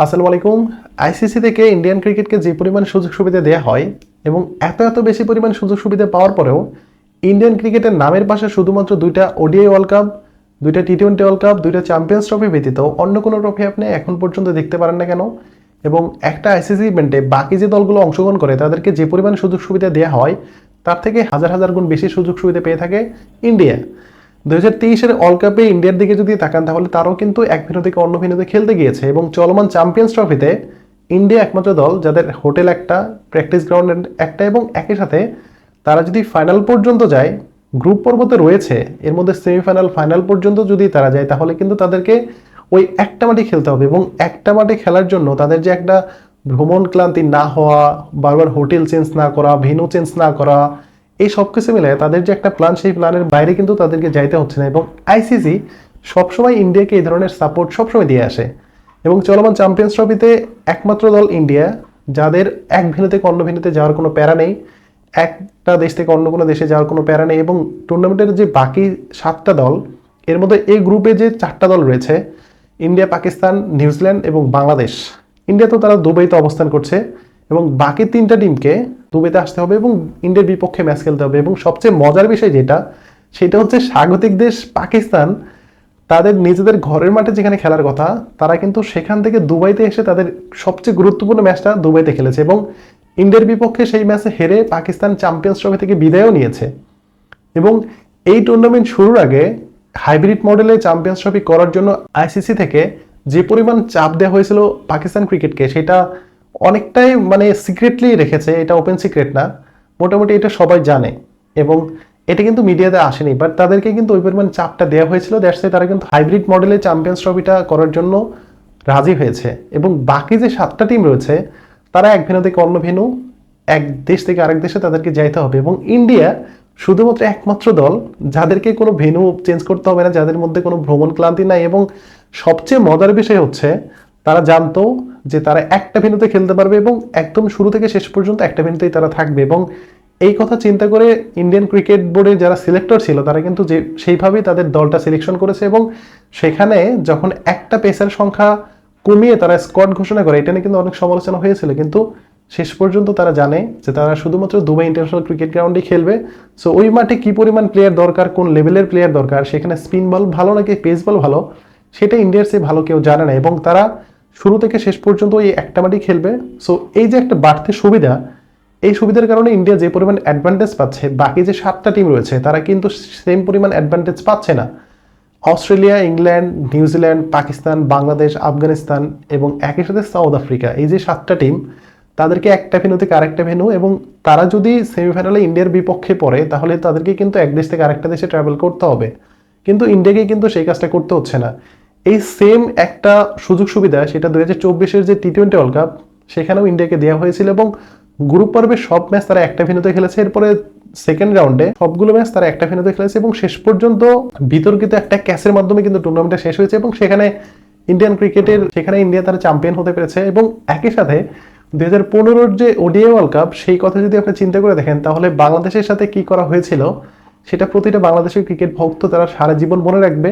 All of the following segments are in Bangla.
আসসালামু আলাইকুম। আইসিসি থেকে ইন্ডিয়ান ক্রিকেটকে যে পরিমাণ সুযোগ সুবিধা দেওয়া হয় এবং এত বেশি পরিমাণ সুযোগ সুবিধা পাওয়ার পরেও ইন্ডিয়ান ক্রিকেটের নামের পাশে শুধুমাত্র দুইটা ওডিআই ওয়ার্ল্ড কাপ, দুইটা টি-20 ওয়ার্ল্ড কাপ, দুইটা চ্যাম্পিয়ন্স ট্রফি ব্যতীত অন্য কোনো ট্রফি আপনি এখন পর্যন্ত দেখতে পারেন না কেন? এবং একটা আইসিসি ইভেন্টে বাকি যে দলগুলো অংশগ্রহণ করে তাদেরকে যে পরিমাণ সুযোগ সুবিধা দেওয়া হয় তার থেকে হাজার গুণ বেশি সুযোগ সুবিধা পেয়ে থাকে ইন্ডিয়া। 2023-এর ওয়ার্ল্ড কাপে ইন্ডিয়ার দিকে যদি তাকান তাহলে তারাও কিন্তু এক ভেন্যু থেকে অন্য ভেন্যুতে খেলতে গিয়েছে এবং চলমান চ্যাম্পিয়ন্স ট্রফিতে ইন্ডিয়া একমাত্র দল যাদের হোটেল একটা, প্র্যাকটিস গ্রাউন্ড একটা এবং একই সাথে তারা যদি ফাইনাল পর্যন্ত যায়, গ্রুপ পর্বতে রয়েছে, এর মধ্যে সেমিফাইনাল ফাইনাল পর্যন্ত যদি তারা যায় তাহলে কিন্তু তাদেরকে ওই একটা মাঠে খেলতে হবে এবং একটা মাঠে খেলার জন্য তাদের যে একটা ভ্রমণ ক্লান্তি না হওয়া, বারবার হোটেল চেঞ্জ না করা, ভেন্যু চেঞ্জ না করা, এই সব কিছু মিলে তাদের যে একটা প্ল্যান, সেই প্ল্যানের বাইরে কিন্তু তাদেরকে যাইতে হচ্ছে না এবং আইসিসি সবসময় ইন্ডিয়াকে এই ধরনের সাপোর্ট সবসময় দিয়ে আসে এবং চলমান চ্যাম্পিয়ন্স ট্রফিতে একমাত্র দল ইন্ডিয়া যাদের এক ভেন্যু থেকে অন্য ভেন্যুতে যাওয়ার কোনো প্যারা নেই, একটা দেশ থেকে অন্য কোনো দেশে যাওয়ার কোনো প্যারা নেই এবং টুর্নামেন্টের যে বাকি 7টা দল, এর মধ্যে এই গ্রুপে যে 4টা দল রয়েছে, ইন্ডিয়া, পাকিস্তান, নিউজিল্যান্ড এবং বাংলাদেশ, ইন্ডিয়া তো তারা দুবাইতে অবস্থান করছে এবং বাকি 3টা টিমকে দুবাইতে আসতে হবে এবং ইন্ডিয়ার বিপক্ষে ম্যাচ খেলতে হবে এবং সবচেয়ে মজার বিষয় সেটা হচ্ছে স্বাগতিক দেশ পাকিস্তান তাদের নিজেদের ঘরের মাঠে যেখানে খেলার কথা, তারা কিন্তু সেখান থেকে দুবাইতে এসে তাদের সবচেয়ে গুরুত্বপূর্ণ ম্যাচটা দুবাইতে খেলেছে এবং ইন্ডিয়ার বিপক্ষে সেই ম্যাচে হেরে পাকিস্তান চ্যাম্পিয়ন্স ট্রফি থেকে বিদায়ও নিয়েছে এবং এই টুর্নামেন্ট শুরুর আগে হাইব্রিড মডেলে চ্যাম্পিয়ন্স ট্রফি করার জন্য আইসিসি থেকে যে পরিমাণ চাপ দেওয়া হয়েছিল পাকিস্তান ক্রিকেটকে, সেটা অনেকটাই সিক্রেটলি রেখেছে। এটা ওপেন সিক্রেট না, মোটামুটি এটা সবাই জানে এবং এটা কিন্তু মিডিয়াতে আসেনি, বাট তাদেরকে কিন্তু ওই পরিমাণ চাপটা দেওয়া হয়েছিল। দ্যাটস তারা কিন্তু হাইব্রিড মডেলে চ্যাম্পিয়ন্স ট্রফিটা করার জন্য রাজি হয়েছে এবং বাকি যে 7টা টিম রয়েছে তারা এক ভেন্যু থেকে অন্য ভেন্যু, এক দেশ থেকে আরেক দেশে তাদেরকে যাইতে হবে এবং ইন্ডিয়া শুধুমাত্র একমাত্র দল যাদেরকে কোনো ভেন্যু চেঞ্জ করতে হবে না, যাদের মধ্যে কোনো ভ্রমণ ক্লান্তি নাই এবং সবচেয়ে মজার বিষয় হচ্ছে তারা জানতো যে তারা একটা ভেন্যুতে খেলতে পারবে এবং একদম শুরু থেকে শেষ পর্যন্ত একটা ভেন্যুতেই তারা থাকবে এবং এই কথা চিন্তা করে ইন্ডিয়ান ক্রিকেট বোর্ডের যারা সিলেক্টর ছিল তারা কিন্তু সেইভাবেই তাদের দলটা সিলেকশন করেছে এবং সেখানে যখন একটা পেসার সংখ্যা কমিয়ে তারা স্কোয়াড ঘোষণা করে, এটা নিয়ে কিন্তু অনেক সমালোচনা হয়েছিল, কিন্তু শেষ পর্যন্ত তারা জানে যে তারা শুধুমাত্র দুবাই ইন্টারন্যাশনাল ক্রিকেট গ্রাউন্ডে খেলবে। সো ওই মাঠে কি পরিমাণ প্লেয়ার দরকার, কোন লেভেলের প্লেয়ার দরকার, সেখানে স্পিন বল ভালো নাকি পেস বল ভালো, সেটা ইন্ডিয়ার চেয়ে ভালো কেউ জানে না এবং তারা শুরু থেকে শেষ পর্যন্ত ওই একটা মাঠে খেলবে। সো এই যে একটা বাড়তি সুবিধা, এই সুবিধার কারণে ইন্ডিয়া যে পরিমাণ অ্যাডভান্টেজ পাচ্ছে, বাকি যে 7টা টিম রয়েছে তারা কিন্তু সেম পরিমাণ অ্যাডভান্টেজ পাচ্ছে না। Australia, England, New Zealand, Pakistan, Bangladesh, Afghanistan এবং একই সাথে সাউথ আফ্রিকা, এই যে 7টা টিম, তাদেরকে একটা ভেন্যু থেকে আরেকটা ভেন্যু এবং তারা যদি সেমিফাইনালে ইন্ডিয়ার বিপক্ষে পড়ে তাহলে তাদেরকে কিন্তু এক দেশ থেকে আরেকটা দেশে ট্রাভেল করতে হবে, কিন্তু ইন্ডিয়াকে কিন্তু সেই কাজটা করতে হচ্ছে না। এই সেম একটা সুযোগ সুবিধা সেটা 2024-এর যে টি-20 ওয়ার্ল্ড কাপ, সেখানেও ইন্ডিয়াকে দেওয়া হয়েছিল এবং গ্রুপ পর্বে সব ম্যাচ তারা একটা ভেন্যুতে খেলেছে, এরপরে সেকেন্ড রাউন্ডে সবগুলো ম্যাচ তারা একটা ভেন্যুতে খেলেছে এবং শেষ পর্যন্ত বিতর্কিত একটা ক্যাচের মাধ্যমে কিন্তু টুর্নামেন্টটা শেষ হয়েছে এবং সেখানে ইন্ডিয়া তারা চ্যাম্পিয়ন হতে পেরেছে এবং একই সাথে 2015-র যে ওডিআই ওয়ার্ল্ড কাপ, সেই কথা যদি আপনি চিন্তা করে দেখেন তাহলে বাংলাদেশের সাথে কি করা হয়েছিল সেটা প্রতিটা বাংলাদেশের ক্রিকেট ভক্ত তারা সারা জীবন মনে রাখবে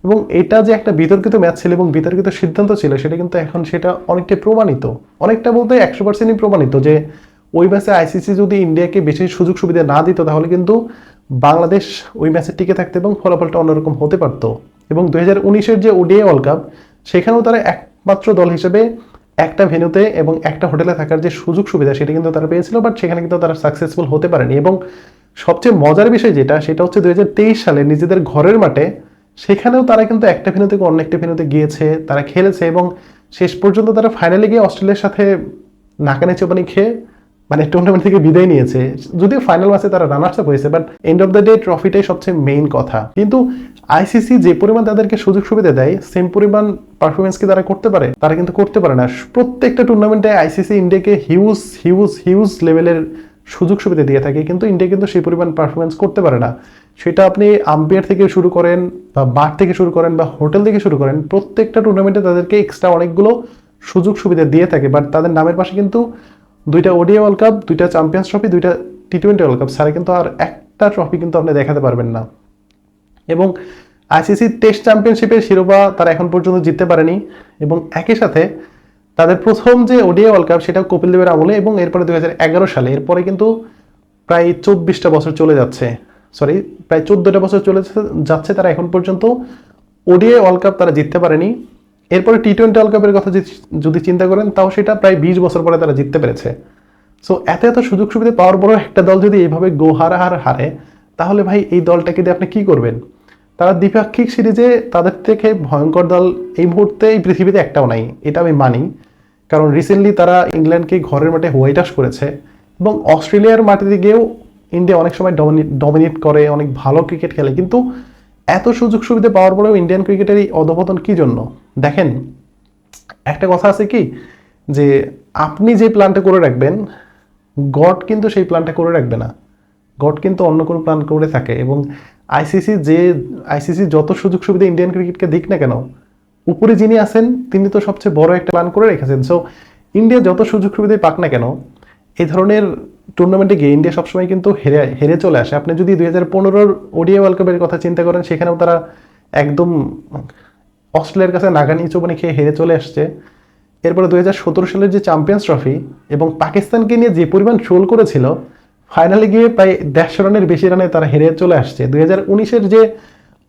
এবং এটা যে একটা বিতর্কিত ম্যাচ ছিল এবং বিতর্কিত সিদ্ধান্ত ছিল, সেটা কিন্তু এখন সেটা অনেকটা প্রমাণিত, অনেকটা বলতে 100%ই প্রমাণিত যে ওই ম্যাচে আইসিসি যদি ইন্ডিয়াকে বেশি সুযোগ সুবিধা না দিত তাহলে কিন্তু বাংলাদেশ ওই ম্যাচে টিকে থাকতো এবং ফলাফলটা অন্যরকম হতে পারত। এবং 2019-এর যে ওডিআই ওয়ার্ল্ড কাপ, সেখানেও তারা একমাত্র দল হিসেবে একটা ভেন্যুতে এবং একটা হোটেলে থাকার যে সুযোগ সুবিধা সেটা কিন্তু তারা পেয়েছিল, বাট সেখানে কিন্তু তারা সাকসেসফুল হতে পারেনি এবং সবচেয়ে মজার বিষয় সেটা হচ্ছে 2023 সালে নিজেদের ঘরের মাঠে, সেখানেও তারা কিন্তু একটা ভেন্যু থেকে অন্য একটা ভেন্যুতে গিয়েছে, তারা খেলেছে এবং শেষ পর্যন্ত তারা ফাইনালে গিয়ে অস্ট্রেলিয়ার সাথে নাকানি চোপানি খেয়ে টুর্নামেন্ট থেকে বিদায় নিয়েছে। যদিও ফাইনাল ম্যাচে তারা রানার্স আপ হয়েছে, but end of the day ট্রফিটাই সবচেয়ে মেইন কথা। কিন্তু আইসিসি যে পরিমাণ তাদেরকে সুযোগ সুবিধা দেয়, সেম পরিমাণ পারফরমেন্স কি তারা করতে পারে? তারা কিন্তু করতে পারে না। প্রত্যেকটা টুর্নামেন্টে আইসিসি ইন্ডিয়াকে হিউজ লেভেলের সুযোগ সুবিধা দিয়ে থাকে, কিন্তু ইন্ডিয়া কিন্তু সেই পরিমাণ পারফরমেন্স করতে পারে না। সেটা আপনি আম্পায়ার থেকে শুরু করেন বা মাঠ থেকে শুরু করেন বা হোটেল থেকে শুরু করেন, প্রত্যেকটা টুর্নামেন্টে তাদেরকে এক্সট্রা অনেকগুলো সুযোগ সুবিধা দিয়ে থাকে, বাট তাদের নামের পাশে কিন্তু 2টা ওডিআই ওয়ার্ল্ড কাপ, 2টা চ্যাম্পিয়ন্স ট্রফি, 2টা টি-20 ওয়ার্ল্ড কাপ ছাড়া কিন্তু আর একটা ট্রফি কিন্তু আপনি দেখাতে পারবেন না। এবং আইসিসি টেস্ট চ্যাম্পিয়নশিপের শিরোপা তারা এখন পর্যন্ত জিততে পারেনি এবং একই সাথে তাদের প্রথম যে ওডিআই ওয়ার্ল্ড কাপ সেটা কপিল দেবের আমলে, এবং এরপরে 2011 সালে, এরপরে কিন্তু প্রায় 24টা বছর চলে যাচ্ছে, সরি প্রায় 14টা বছর চলে যাচ্ছে, তারা এখন পর্যন্ত ওডিআই ওয়ার্ল্ড কাপ তারা জিততে পারেনি। এরপরে টি-20 ওয়ার্ল্ড কাপের কথা যদি চিন্তা করেন, তাও সেটা প্রায় 20 বছর পরে তারা জিততে পেরেছে। সো এত সুযোগ সুবিধা পাওয়ার পরও একটা দল যদি এইভাবে হারে, তাহলে ভাই এই দলটাকে দিয়ে আপনি কি করবেন? তারা দ্বিপাক্ষিক সিরিজে তাদের থেকে ভয়ঙ্কর দল এই মুহূর্তে এই পৃথিবীতে একটাও নাই, এটা আমি মানি। কারণ রিসেন্টলি তারা ইংল্যান্ডকে ঘরের মাঠে হোয়াইট ওয়াশ করেছে, এবং অস্ট্রেলিয়ার মাটিতে গিয়েও ইন্ডিয়া অনেক সময় ডমিনেট করে, অনেক ভালো ক্রিকেট খেলে। কিন্তু এত সুযোগ সুবিধা পাওয়ার পরেও ইন্ডিয়ান ক্রিকেটের এই অধপতন কি জন্য? দেখেন, একটা কথা আছে কি, যে আপনি যে প্ল্যানটা করে রাখবেন, গড কিন্তু সেই প্ল্যানটা করে রাখবে না, গড কিন্তু অন্য কোনো প্ল্যান করে থাকে। এবং আইসিসি যত সুযোগ সুবিধা ইন্ডিয়ান ক্রিকেটকে দিক না কেন, উপরে যিনি আছেন তিনি তো সবচেয়ে বড় একটা প্ল্যান করে রেখেছেন। সো ইন্ডিয়া যত সুযোগ সুবিধাই পাক না কেন, এই ধরনের টুর্নামেন্টে গিয়ে ইন্ডিয়া সবসময় কিন্তু হেরে চলে আসে। আপনি যদি 2015 ওডিআই ওয়ার্ল্ড কাপের কথা চিন্তা করেন, সেখানেও তারা একদম অস্ট্রেলিয়ার কাছে নাগানি চোবানি খেয়ে হেরে চলে আসছে। এরপরে 2017 সালের যে চ্যাম্পিয়ন্স ট্রফি এবং পাকিস্তানকে নিয়ে যে পরিমাণ ট্রোল করেছিল, ফাইনালে গিয়ে প্রায় 150 রানের বেশি রানে তারা হেরে চলে আসছে। 2019-এর যে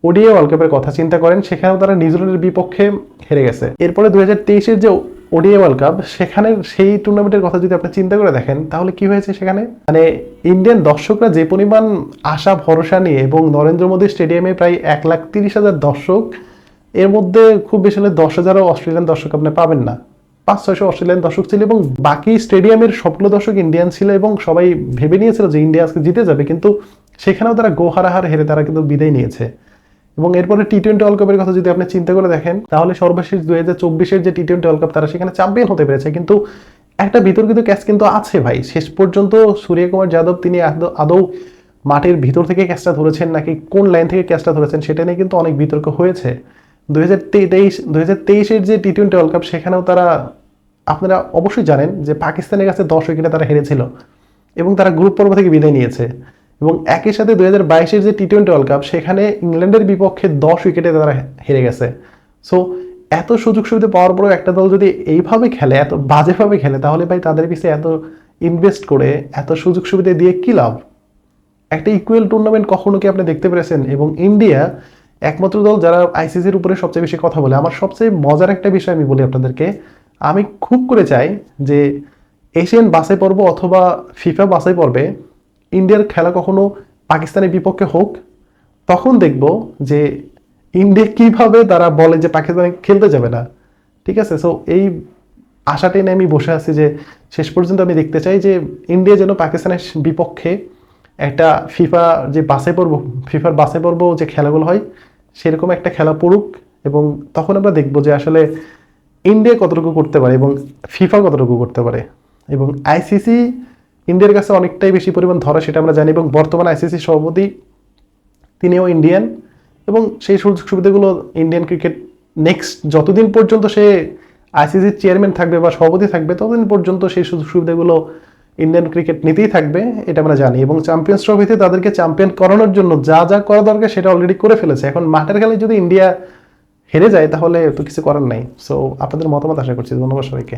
ওডিআই ওয়ার্ল্ড কাপের কথা চিন্তা করেন, সেখানেও তারা নিউজিল্যান্ডের বিপক্ষে হেরে গেছে। এরপরে 2023-এর যে ওডিআই ওয়ার্ল্ড কাপ, সেখানে সেই টুর্নামেন্টের কথা যদি আপনি চিন্তা করে দেখেন, তাহলে কি হয়েছে সেখানে? মানে ইন্ডিয়ান দর্শকরা যে পরিমাণ আশা ভরসা নিয়ে, এবং নরেন্দ্র মোদী স্টেডিয়ামে প্রায় 1,30,000 দর্শক, এর মধ্যে খুব বেশি হলে 10,000 অস্ট্রেলিয়ান দর্শক আপনি পাবেন না, 500-600 অস্ট্রেলিয়ান দর্শক ছিল, এবং বাকি স্টেডিয়ামের সবগুলো দর্শক ইন্ডিয়ান ছিল, এবং সবাই ভেবে নিয়েছিল যে ইন্ডিয়া আজকে জিতে যাবে। কিন্তু সেখানেও তারা হেরে তারা কিন্তু বিদায় নিয়েছে। এবং এরপরে টি-20 ওয়ার্ল্ড কাপের কথা যদি আপনি চিন্তা করে দেখেন, তাহলে সর্বশেষ 2024-এর যে টি-20 ওয়ার্ল্ড কাপ, তারা সেখানে চ্যাম্পিয়ন হতে পেরেছে। কিন্তু একটা বিতর্কিত ক্যাচ কিন্তু আছে ভাই, শেষ পর্যন্ত সূর্যকুমার যাদব তিনি আদৌ মাঠের ভিতর থেকে ক্যাচটা ধরেছেন নাকি কোন লাইন থেকে ক্যাচটা ধরেছেন, সেটা নিয়ে কিন্তু অনেক বিতর্ক হয়েছে। 2023-এর যে টি-20 ওয়ার্ল্ড কাপ, সেখানেও তারা, আপনারা অবশ্যই জানেন যে পাকিস্তানের কাছে 10 উইকেটে তারা হেরেছিল, এবং তারা গ্রুপ পর্ব থেকে বিদায় নিয়েছে। এবং একই সাথে 2022-এর যে টি-20 ওয়ার্ল্ড কাপ, সেখানে ইংল্যান্ডের বিপক্ষে 10 উইকেটে তারা হেরে গেছে। সো এত সুযোগ সুবিধা পাওয়ার পরেও একটা দল যদি এইভাবে খেলে, এত বাজেভাবে খেলে, তাহলে ভাই তাদের পিছিয়ে এত ইনভেস্ট করে এত সুযোগ সুবিধা দিয়ে কি লাভ? একটা ইকুয়াল টুর্নামেন্ট কখনো কি আপনি দেখতে পেরেছেন? এবং ইন্ডিয়া একমাত্র দল যারা আইসিসির উপরে সবচেয়ে বেশি কথা বলে। আমার সবচেয়ে মজার একটা বিষয় আমি বলি আপনাদেরকে, আমি খুব করে চাই যে এশিয়ান বাছাই পর্ব অথবা ফিফা বাছাই পর্বে ইন্ডিয়ার খেলা কখনো পাকিস্তানের বিপক্ষে হোক, তখন দেখব যে ইন্ডিয়া কিভাবে তারা বলে যে পাকিস্তানে খেলতে যাবে না। ঠিক আছে, সো এই আশাটাই নিয়ে আমি বসে আছি যে শেষ পর্যন্ত আমি দেখতে চাই যে ইন্ডিয়া যেন পাকিস্তানের বিপক্ষে একটা ফিফার বাছাই পর্ব যে খেলাগুলো হয়, সেরকম একটা খেলা পড়ুক, এবং তখন আমরা দেখবো যে আসলে ইন্ডিয়া কতটুকু করতে পারে এবং ফিফা কতটুকু করতে পারে। এবং আইসিসি ইন্ডিয়ার কাছে অনেকটাই বেশি পরিমাণ ধরা, সেটা আমরা জানি। এবং বর্তমান আইসিসি সভাপতি তিনিও ইন্ডিয়ান, এবং সেই সুযোগ সুবিধাগুলো ইন্ডিয়ান ক্রিকেট নেক্সট যতদিন পর্যন্ত সে আইসিসির চেয়ারম্যান থাকবে বা সভাপতি থাকবে, ততদিন পর্যন্ত সেই সুযোগ সুবিধাগুলো ইন্ডিয়ান ক্রিকেট নিতেই থাকবে, এটা আমরা জানি। এবং চ্যাম্পিয়ন্স ট্রফিতে তাদেরকে চ্যাম্পিয়ন করানোর জন্য যা যা করা দরকার সেটা অলরেডি করে ফেলেছে। এখন মাঠের খেলায় যদি ইন্ডিয়া হেরে যায়, তাহলে তো কিছু করার নাই। সো আপনাদের মতামত আশা করছি। ধন্যবাদ সবাইকে।